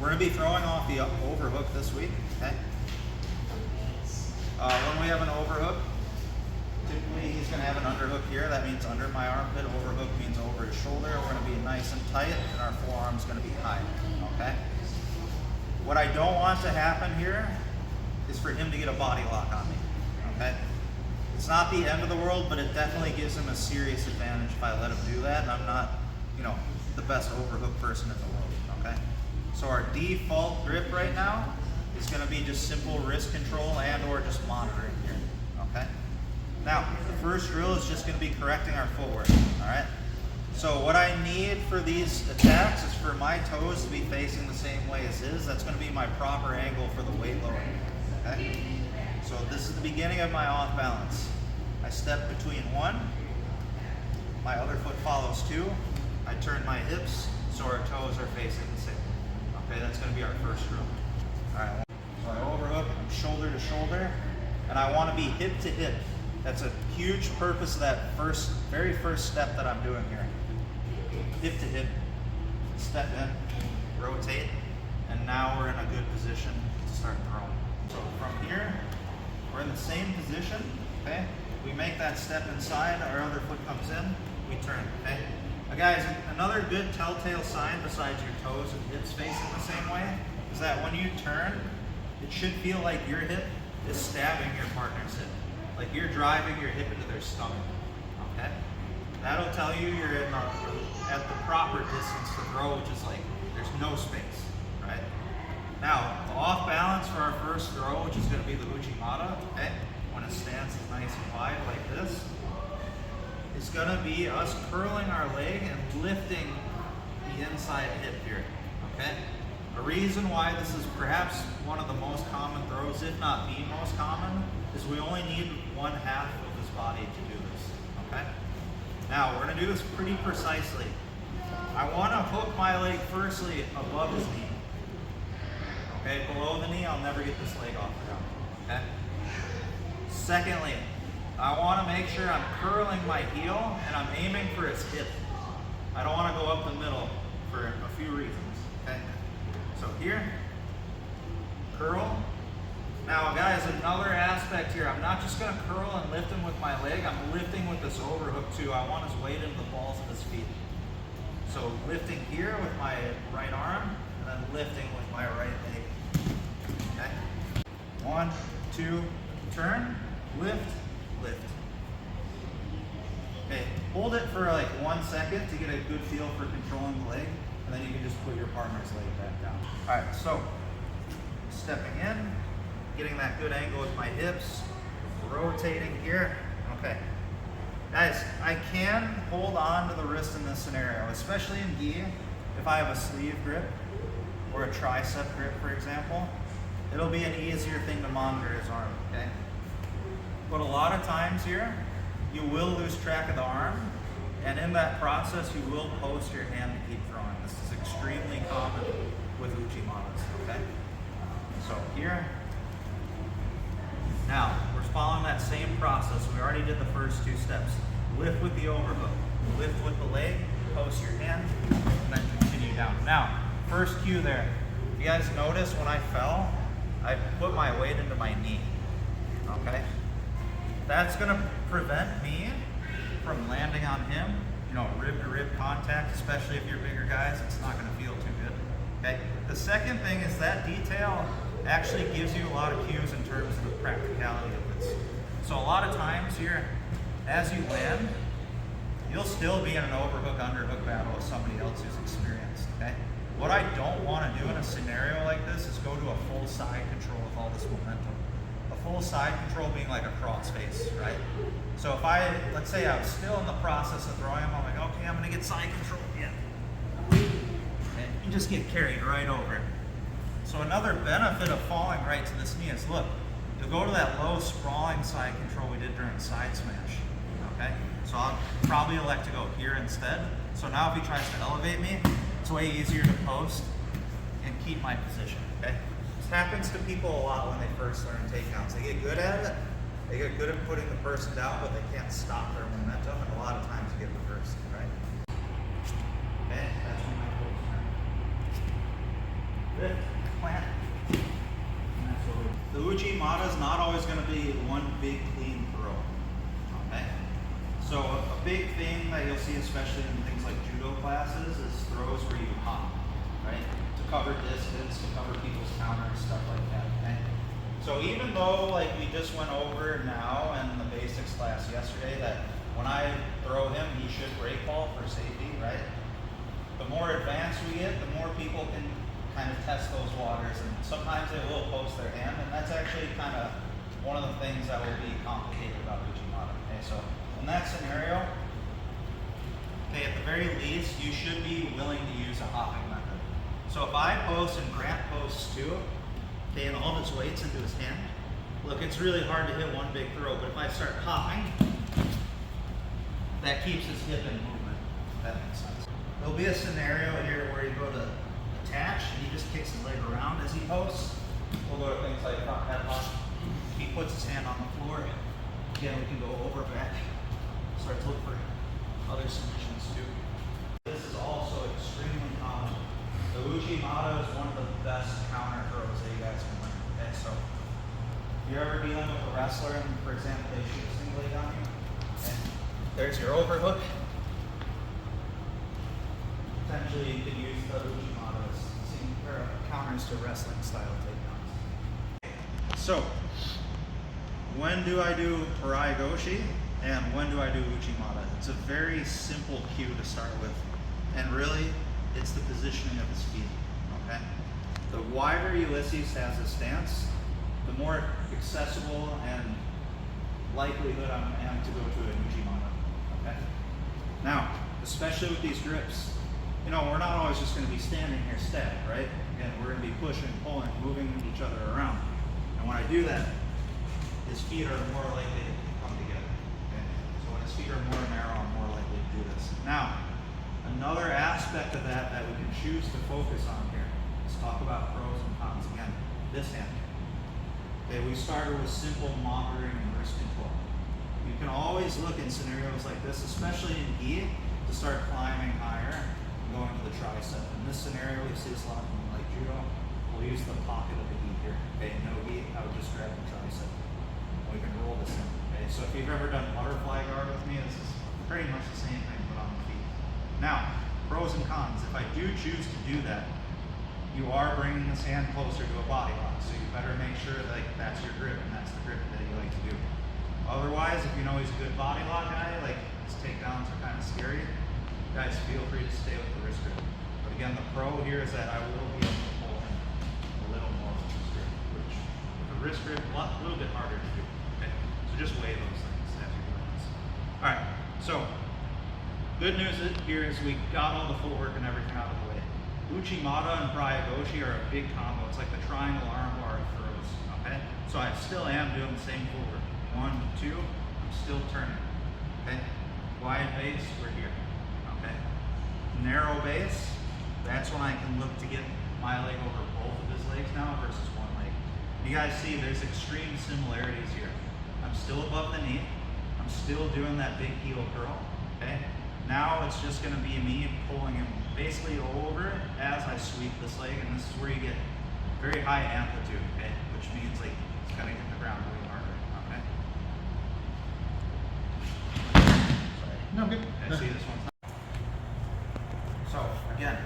We're going to be throwing off the overhook this week, okay? When we have an overhook, typically he's going to have an underhook here. That means under my armpit. Overhook means over his shoulder. We're going to be nice and tight, and our forearm's going to be high, okay? What I don't want to happen here is for him to get a body lock on me, okay? It's not the end of the world, but it definitely gives him a serious advantage if I let him do that, and I'm not, you know, the best overhook person in the world, okay? So our default grip right now is going to be just simple wrist control and or just monitoring here, okay? Now, the first drill is just going to be correcting our footwork, all right? So what I need for these attacks is for my toes to be facing the same way as his. That's going to be my proper angle for the weight lowering, okay? So this is the beginning of my off balance. I step between one, my other foot follows two, I turn my hips so our toes are facing the same. Okay, that's going to be our first drill. All right, so I overhook, I'm shoulder to shoulder, and I want to be hip to hip. That's a huge purpose of that very first step that I'm doing here. Hip to hip, step in, rotate, and now we're in a good position to start throwing. So from here, we're in the same position, okay? We make that step inside, our other foot comes in, we turn, okay? Now guys, another good telltale sign besides your toes and hips facing the same way is that when you turn, it should feel like your hip is stabbing your partner's hip. Like you're driving your hip into their stomach, okay? That'll tell you you're at the proper distance to throw, which is like, there's no space, right? Now, the off balance for our first throw, which is gonna be the Uchi Mata, okay? When a stance is nice and wide like this, is gonna be us curling our leg and lifting the inside hip here, okay? A reason why this is perhaps one of the most common throws, if not the most common, is we only need one half of his body to do this, okay? Now, we're gonna do this pretty precisely. I wanna hook my leg firstly above his knee. Okay, below the knee, I'll never get this leg off the ground, okay? Secondly, I wanna make sure I'm curling my heel and I'm aiming for his hip. I don't wanna go up the middle for a few reasons, okay? So here, curl. Now guys, another aspect here, I'm not just gonna curl and lift him with my leg, I'm lifting with this overhook too. I want his weight into the balls of his feet. So lifting here with my right arm, and then lifting with my right leg. Okay? 1, 2, turn, lift, lift. Okay, hold it for like 1 second to get a good feel for controlling the leg, and then you can just put your partner's leg back down. All right, so stepping in, getting that good angle with my hips, rotating here. Okay. Guys, I can hold on to the wrist in this scenario, especially in gi, if I have a sleeve grip or a tricep grip, for example. It'll be an easier thing to monitor his arm, okay? But a lot of times here, you will lose track of the arm, and in that process, you will post your hand to keep throwing. This is extremely common with Uchi Matas, okay? So here, now, we're following that same process. We already did the first 2 steps. Lift with the overhook, lift with the leg, post your hand, and then continue down. Now, first cue there. If you guys notice when I fell, I put my weight into my knee, okay? That's gonna prevent me from landing on him, you know, rib to rib contact, especially if you're bigger guys, it's not gonna feel too good, okay? The second thing is that detail actually gives you a lot of cues in terms of the practicality of this. So a lot of times here, as you land, you'll still be in an overhook, underhook battle with somebody else who's experienced, okay? What I don't want to do in a scenario like this is go to a full side control with all this momentum. A full side control being like a crossface, right? So if let's say I was still in the process of throwing him, I'm like, okay, I'm gonna get side control again. And you just get carried right over. So another benefit of falling right to this knee is, look, you'll go to that low sprawling side control we did during side smash, okay? So I'll probably elect to go here instead. So now if he tries to elevate me, it's way easier to post and keep my position, okay? This happens to people a lot when they first learn takedowns. They get good at it, they get good at putting the person down, but they can't stop their momentum, and a lot of times you get reversed, right? Okay, that's when my lift, plant. And that's what the Uchi Mata is not always going to be one big clean throw. Okay? So a big thing that you'll see, especially in things like judo classes, is throws where you hop, right? To cover distance, to cover people's counters, stuff like that. Okay? So even though like we just went over now in the basics class yesterday that when I throw him, he should break fall for safety, right? The more advanced we get, the more people can kind of test those waters, and sometimes they will post their hand, and that's actually kind of one of the things that will be complicated about Uchi Mata. Okay, so in that scenario, okay, at the very least, you should be willing to use a hopping method. So if I post and Grant posts too, okay, and all of his weight's into his hand, look, it's really hard to hit one big throw, but if I start hopping, that keeps his hip in movement, if that makes sense. There'll be a scenario here where you go to attach and he just kicks his leg around as he posts. We'll go to things like front headlock. He puts his hand on the floor. Again, we can go over, back, start to look for other submissions too. This is also extremely common. The Uchi Mata is one of the best counter throws that you guys can learn. Okay, so if you're ever dealing with a wrestler and, for example, they shoot a single leg on you, and there's your overhook. Potentially, you could use the Uchi Mata as counters to wrestling style takedowns. So, when do I do Harai Goshi and when do I do Uchi Mata? It's a very simple cue to start with, and really, it's the positioning of his feet. Okay, the wider Ulysses has his stance, the more accessible and likelihood I am to go to an Uchi Mata. Okay, now, especially with these grips, you know, we're not always just going to be standing here static, right? Again, we're going to be pushing, pulling, moving each other around. And when I do that, his feet are more likely to come together. Okay? So when his feet are more narrow, I'm more likely to do this. Now, another aspect of that that we can choose to focus on here is talk about pros and cons again. This hand. Okay, we started with simple monitoring and wrist control. You can always look in scenarios like this, especially in gi, to start climbing higher. Going to the tricep. In this scenario, we see this a lot in like judo. We'll use the pocket of the gi here. Okay, no gi, I would just grab the tricep. We can roll this in. Okay, so if you've ever done butterfly guard with me, this is pretty much the same thing, but on the feet. Now, pros and cons. If I do choose to do that, you are bringing this hand closer to a body lock, so you better make sure that that's your grip and that's the grip that you like to do. Otherwise, if you know he's a good body lock guy, like his takedowns are kind of scary, guys, feel free to stay with the wrist grip. But again, the pro here is that I will be able to pull him a little more with this grip, which with the wrist grip, a little bit harder to do. Okay, so just weigh those things as you're doing this. All right, so good news here is we got all the footwork and everything out of the way. Uchi Mata and Harai Goshi are a big combo. It's like the triangle armbar of throws. Okay, so I still am doing the same footwork. 1, 2, I'm still turning. Okay, wide base, we're here. Okay. Narrow base, that's when I can look to get my leg over both of his legs now versus one leg. You guys see there's extreme similarities here. I'm still above the knee. I'm still doing that big heel curl. Okay. Now it's just going to be me pulling him basically over as I sweep this leg, and this is where you get very high amplitude, okay, which means like it's going to hit the ground really harder. Okay. Sorry. No, good. I see this one. So again,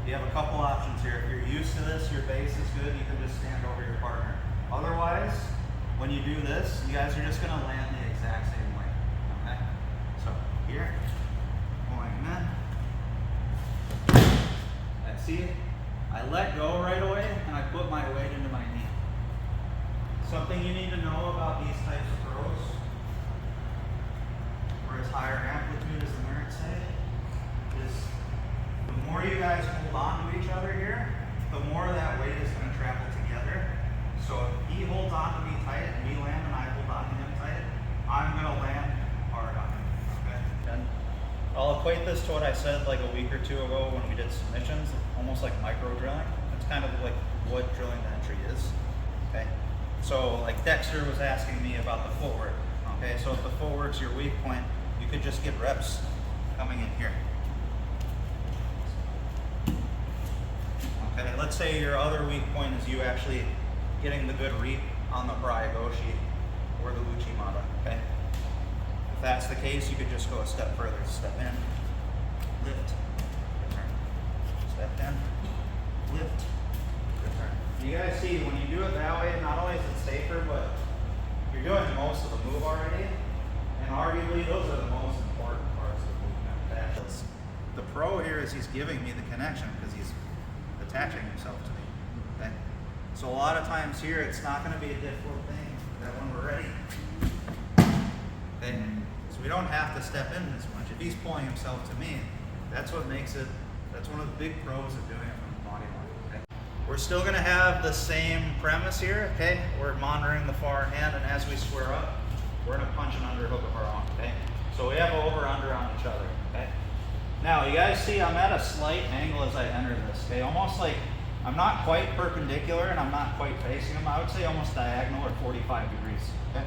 you have a couple options here. If you're used to this, your base is good, you can just stand over your partner. Otherwise, when you do this, you guys are just going to land the exact same way. Okay? So here, going in. And see, I let go right away and I put my weight into my knee. Something you need to know about these types of throws, where it's higher amplitude as the merits say, is the more you guys hold on to each other here, the more that weight is going to travel together. So if he holds on to me tight and we land and I hold on to him tight, I'm going to land hard on him. Okay? And I'll equate this to what I said like a week or two ago when we did submissions, almost like micro drilling. It's kind of like what drilling the entry is. Okay? So like Dexter was asking me about the footwork. Okay, so if the footwork's your weak point, you could just get reps coming in here. Okay, let's say your other weak point is you actually getting the good reap on the Harai Goshi or the Uchi Mata, okay? If that's the case, you could just go a step further. Step in, lift, return. Step in, lift, return. You guys see, when you do it that way, not only is it safer, but you're doing most of the move already, and arguably those are the most important parts of the movement. The pro here is he's giving me the connection because he's attaching himself to me. Okay? So a lot of times here, it's not going to be a difficult thing that when we're ready. Okay? So we don't have to step in as much. If he's pulling himself to me, that's what makes it, that's one of the big pros of doing it from the body line. Okay? We're still going to have the same premise here. Okay? We're monitoring the far hand, and as we square up, we're going to punch an underhook of our own. Okay? So we have over-under on each other. Okay? Now, you guys see I'm at a slight angle as I enter this, okay? Almost like I'm not quite perpendicular and I'm not quite facing him. I would say almost diagonal or 45 degrees, okay?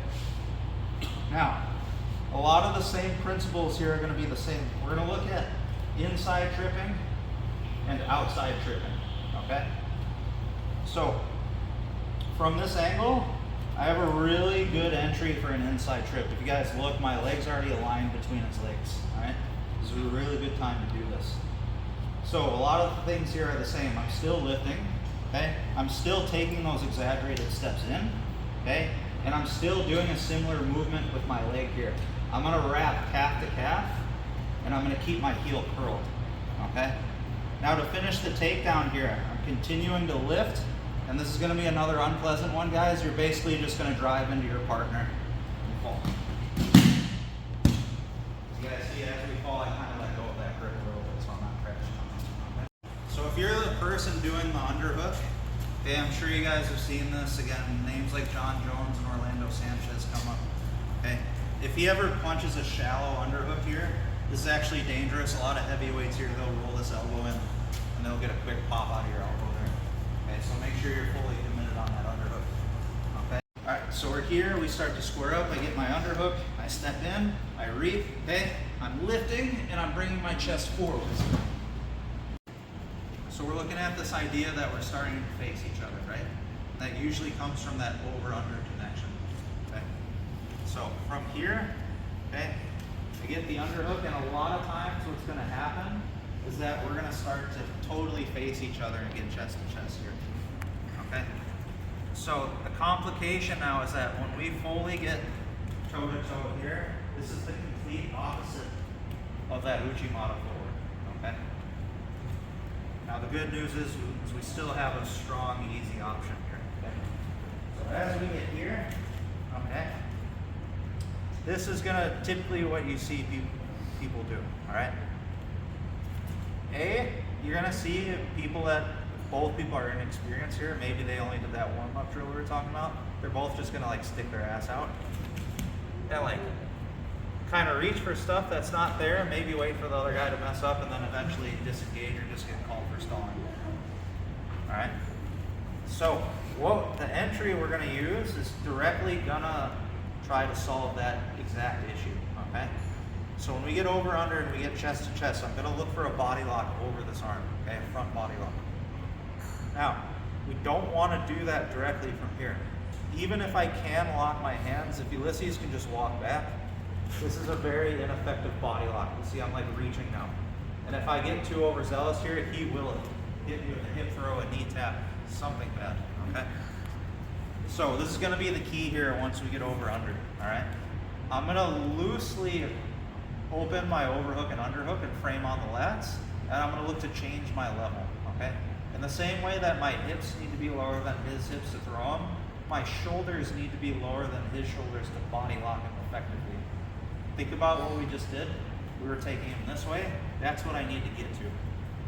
Now, a lot of the same principles here are going to be the same. We're going to look at inside tripping and outside tripping, okay? So, from this angle, I have a really good entry for an inside trip. If you guys look, my leg's already aligned between his legs, all right? This is a really good time to do this. So a lot of the things here are the same. I'm still lifting, okay? I'm still taking those exaggerated steps in, okay? And I'm still doing a similar movement with my leg here. I'm gonna wrap calf to calf, and I'm gonna keep my heel curled, okay? Now to finish the takedown here, I'm continuing to lift, and this is gonna be another unpleasant one, guys. You're basically just gonna drive into your partner and fall. You guys see, as we fall, I kind of let go of that grip a little bit, so I'm not crashing on this one. Okay? So if you're the person doing the underhook, okay, I'm sure you guys have seen this. Again, names like John Jones and Orlando Sanchez come up. Okay, if he ever punches a shallow underhook here, this is actually dangerous. A lot of heavyweights here, they'll roll this elbow in, and they'll get a quick pop out of your elbow there. Okay, so make sure you're fully committed on that underhook. Okay. All right, so we're here. We start to square up. I get my underhook. I step in. I reap. Okay. I'm lifting and I'm bringing my chest forward. So we're looking at this idea that we're starting to face each other, right? That usually comes from that over-under connection. Okay. So from here, okay, I get the underhook, and a lot of times what's going to happen is that we're going to start to totally face each other and get chest to chest here. Okay. So the complication now is that when we fully get toe to toe here, this is the complete opposite of that Uchi Mata forward, okay? Now the good news is we still have a strong, easy option here, okay? So as we get here, okay, this is gonna typically what you see people do, all right? You're gonna see people that, both people are inexperienced here. Maybe they only did that warm-up drill we were talking about. They're both just gonna like stick their ass out and like kind of reach for stuff that's not there, maybe wait for the other guy to mess up, and then eventually disengage or just get called for stalling. All right. So what the entry we're gonna use is directly gonna try to solve that exact issue, okay? So when we get over under and we get chest to chest, I'm gonna look for a body lock over this arm, okay? A front body lock. Now, we don't wanna do that directly from here. Even if I can lock my hands, if Ulysses can just walk back, this is a very ineffective body lock. You see I'm like reaching now. And if I get too overzealous here, he will hit me with a hip throw, a knee tap, something bad, okay? So this is gonna be the key here once we get over under, all right? I'm gonna loosely open my overhook and underhook and frame on the lats, and I'm gonna look to change my level, okay? In the same way that my hips need to be lower than his hips to throw him, my shoulders need to be lower than his shoulders to body lock him effectively. Think about what we just did. We were taking him this way. That's what I need to get to.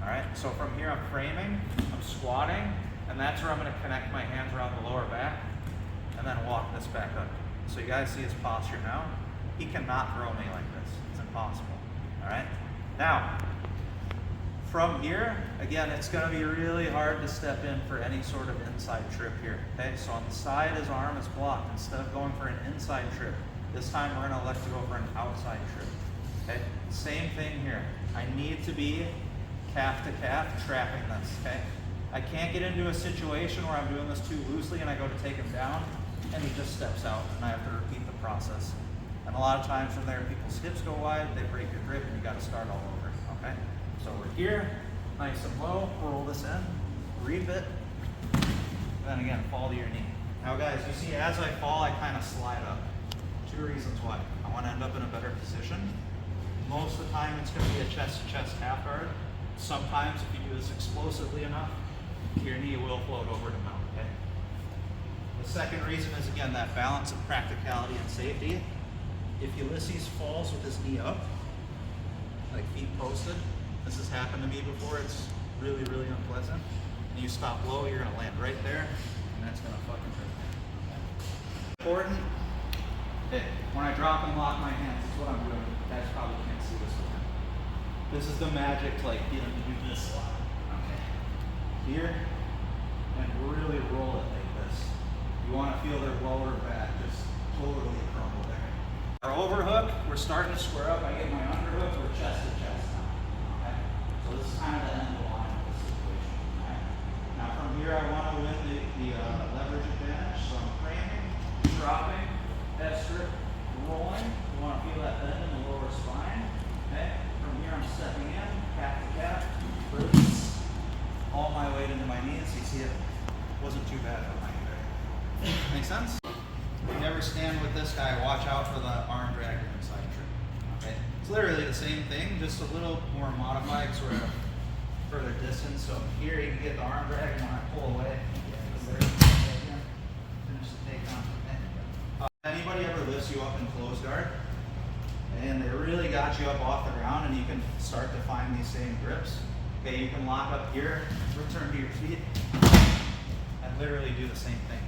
All right, so from here I'm framing, I'm squatting, and that's where I'm gonna connect my hands around the lower back and then walk this back up. So you guys see his posture now? He cannot throw me like this. It's impossible, all right? Now, from here, again, it's gonna be really hard to step in for any sort of inside trip here, okay? So on the side, his arm is blocked. Instead of going for an inside trip, this time we're gonna elect to go for an outside trip, okay? Same thing here. I need to be calf to calf trapping this, okay? I can't get into a situation where I'm doing this too loosely and I go to take him down and he just steps out and I have to repeat the process. And a lot of times from there, people's hips go wide, they break your grip and you gotta start all over, okay? So we're here, nice and low, roll this in, reap it, then again, fall to your knee. Now guys, you see as I fall, I kind of slide up. Two reasons why. I want to end up in a better position. Most of the time it's going to be a chest-to-chest half guard. Sometimes if you do this explosively enough, your knee will float over to mount, okay? The second reason is again that balance of practicality and safety. If Ulysses falls with his knee up, like feet posted, this has happened to me before, it's really, really unpleasant. And you stop low, you're going to land right there, and that's going to fucking hurt. Important. Okay, when I drop and lock my hands, that's what I'm doing. You guys probably can't see this one. This is the magic to like get them to do this a lot. Okay. Here, and really roll it like this. You want to feel their lower back just totally crumble there. Our overhook, we're starting to square up. I get my underhook, we're chest to chest now. Okay. So this is kind of the end of the line of this situation. Okay. Now from here, I want to win the leverage advantage. So I'm framing, dropping, head strip, rolling. You want to feel that bend in the lower spine. Okay. From here, I'm stepping in, calf to calf, release, all my weight into my knees. You see it wasn't too bad for my knee there. Make sense? If you ever stand with this guy, watch out for the arm drag or inside trip. Okay. It's literally the same thing, just a little more modified, sort of further distance. So here you can get the arm drag, and when I pull away, finish the takedown. Anybody ever lifts you up in closed guard and they really got you up off the ground and you can start to find these same grips? Okay, you can lock up here, return to your feet, and literally do the same thing.